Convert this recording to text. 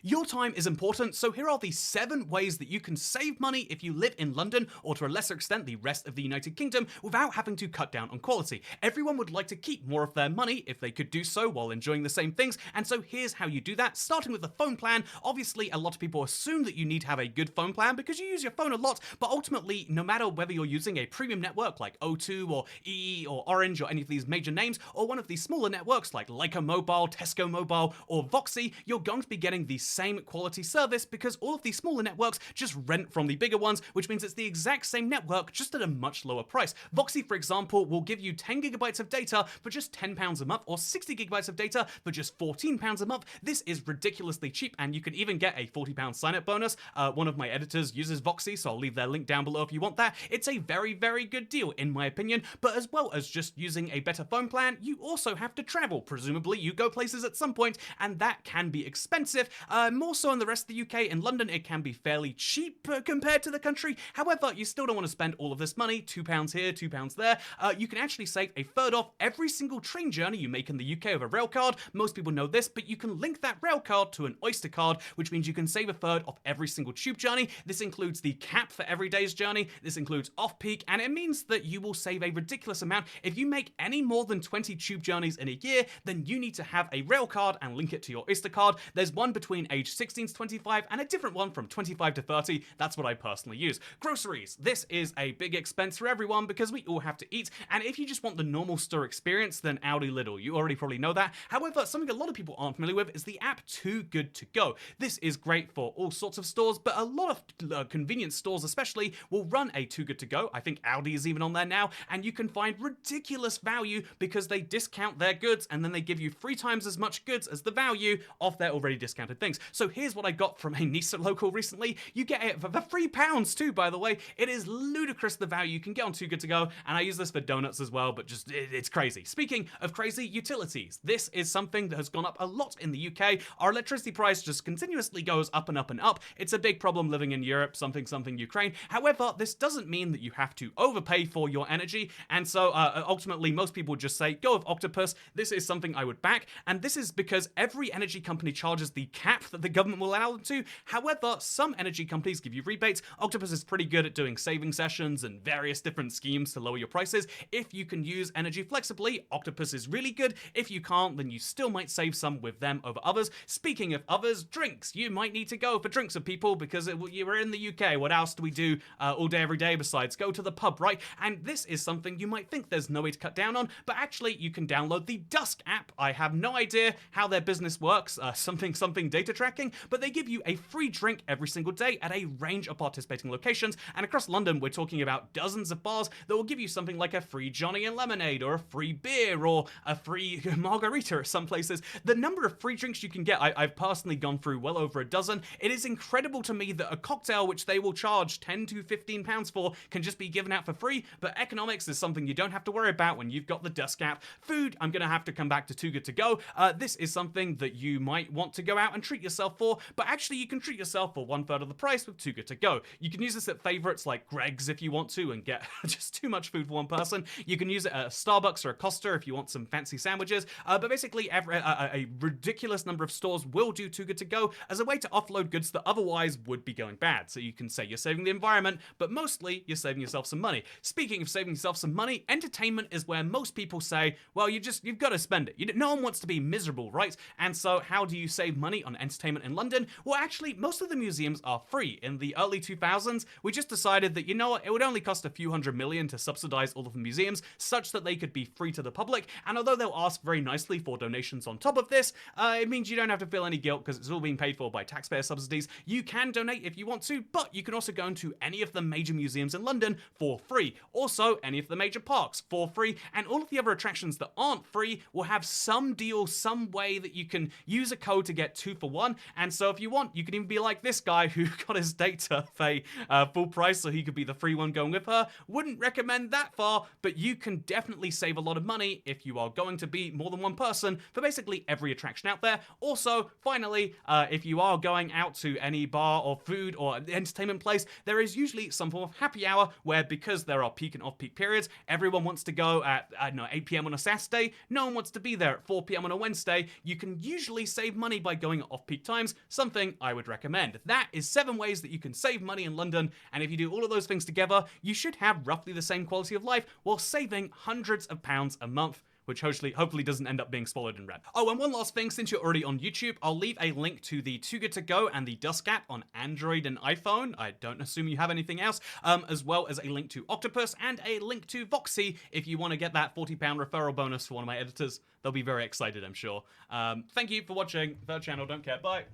Your time is important, so here are the 7 ways that you can save money if you live in London, or to a lesser extent the rest of the United Kingdom, without having to cut down on quality. Everyone would like to keep more of their money if they could do so while enjoying the same things, and so here's how you do that. Starting with the phone plan, obviously a lot of people assume that you need to have a good phone plan because you use your phone a lot, but ultimately, no matter whether you're using a premium network like O2 or EE or Orange or any of these major names, or one of these smaller networks like Lyca Mobile, Tesco Mobile, or Voxy, you're going to be getting the same quality service because all of these smaller networks just rent from the bigger ones, which means it's the exact same network just at a much lower price. Voxy, for example, will give you 10 gigabytes of data for just £10 a month, or 60 gigabytes of data for just £14 a month. This is ridiculously cheap, and you can even get a £40 sign-up bonus. One of my editors uses Voxy, so I'll leave their link down below if you want that. It's a very, very good deal, in my opinion, but as well as just using a better phone plan, you also have to travel. Presumably, you go places at some point, and that can be expensive. More so in the rest of the UK. In London, it can be fairly cheap compared to the country. However, you still don't want to spend all of this money, £2 here, £2 there. You can actually save a third off every single train journey you make in the UK with a rail card. Most people know this, but you can link that rail card to an Oyster card, which means you can save a third off every single tube journey. This includes the cap for every day's journey. This includes off-peak, and it means that you will save a ridiculous amount. If you make any more than 20 tube journeys in a year, then you need to have a rail card and link it to your Oyster card. There's one between age 16 to 25 and a different one from 25 to 30. That's what I personally use. Groceries. This is a big expense for everyone because we all have to eat, and if you just want the normal store experience, then Aldi Lidl. You already probably know that. However, something a lot of people aren't familiar with is the app Too Good To Go. This is great for all sorts of stores, but a lot of convenience stores especially will run a Too Good To Go. I think Aldi is even on there now, and you can find ridiculous value because they discount their goods and then they give you 3 times as much goods as the value of their already discounted things. So here's what I got from a Nisa local recently. You get it for £3 too, by the way. It is ludicrous the value you can get on Too Good To Go, and I use this for donuts as well, but just it's crazy. Speaking of crazy, utilities. This is something that has gone up a lot in the UK. Our electricity price just continuously goes up and up and up. It's a big problem living in Europe, something Ukraine. However, this doesn't mean that you have to overpay for your energy, and so ultimately most people just say go with Octopus. This is something I would back, and this is because every energy company charges the cap that the government will allow them to. However, some energy companies give you rebates. Octopus is pretty good at doing saving sessions and various different schemes to lower your prices. If you can use energy flexibly, Octopus is really good. If you can't, then you still might save some with them over others. Speaking of others, drinks. You might need to go for drinks with people because you're in the UK. What else do we do all day, every day besides go to the pub, right? And this is something you might think there's no way to cut down on, but actually you can download the Dusk app. I have no idea how their business works, something data tracking, but they give you a free drink every single day at a range of participating locations, and across London we're talking about dozens of bars that will give you something like a free Johnny and lemonade, or a free beer, or a free margarita at some places. The number of free drinks you can get, I've personally gone through well over a dozen. It is incredible to me that a cocktail which they will charge £10 to £15 for can just be given out for free, but economics is something you don't have to worry about when you've got the Dusk app. Food, I'm going to have to come back to Too Good To Go. This is something that you might want to go out and treat yourself for, but actually you can treat yourself for 1/3 of the price with Too Good To Go. You can use this at favorites like Greg's if you want to and get just too much food for one person. You can use it at a Starbucks or a Costa if you want some fancy sandwiches, but basically a ridiculous number of stores will do Too Good To Go as a way to offload goods that otherwise would be going bad. So you can say you're saving the environment, but mostly you're saving yourself some money. Speaking of saving yourself some money, entertainment is where most people say, well, you've got to spend it. No one wants to be miserable, right? And so how do you save money on entertainment in London? Well, actually, most of the museums are free. In the early 2000s, we just decided that, you know what, it would only cost a few $100 million to subsidize all of the museums such that they could be free to the public. And although they'll ask very nicely for donations on top of this, it means you don't have to feel any guilt because it's all being paid for by taxpayer subsidies. You can donate if you want to, but you can also go into any of the major museums in London for free. Also, any of the major parks for free, and all of the other attractions that aren't free will have some deal, some way that you can use a code to get 2 for 1. And so if you want, you can even be like this guy who got his date to pay full price so he could be the free one going with her. Wouldn't recommend that far, but you can definitely save a lot of money if you are going to be more than one person for basically every attraction out there. Also, finally, if you are going out to any bar or food or entertainment place, there is usually some form of happy hour where, because there are peak and off-peak periods, everyone wants to go at, I don't know, 8 p.m. on a Saturday. No one wants to be there at 4 p.m. on a Wednesday. You can usually save money by going at off off-peak times, something I would recommend. That is 7 ways that you can save money in London, and if you do all of those things together, you should have roughly the same quality of life while saving hundreds of pounds a month, which hopefully doesn't end up being swallowed in red. Oh, and one last thing, since you're already on YouTube, I'll leave a link to the Too Good To Go and the Dusk app on Android and iPhone. I don't assume you have anything else, as well as a link to Octopus and a link to Voxy if you want to get that £40 referral bonus for one of my editors. They'll be very excited, I'm sure. Thank you for watching. Third channel, don't care. Bye.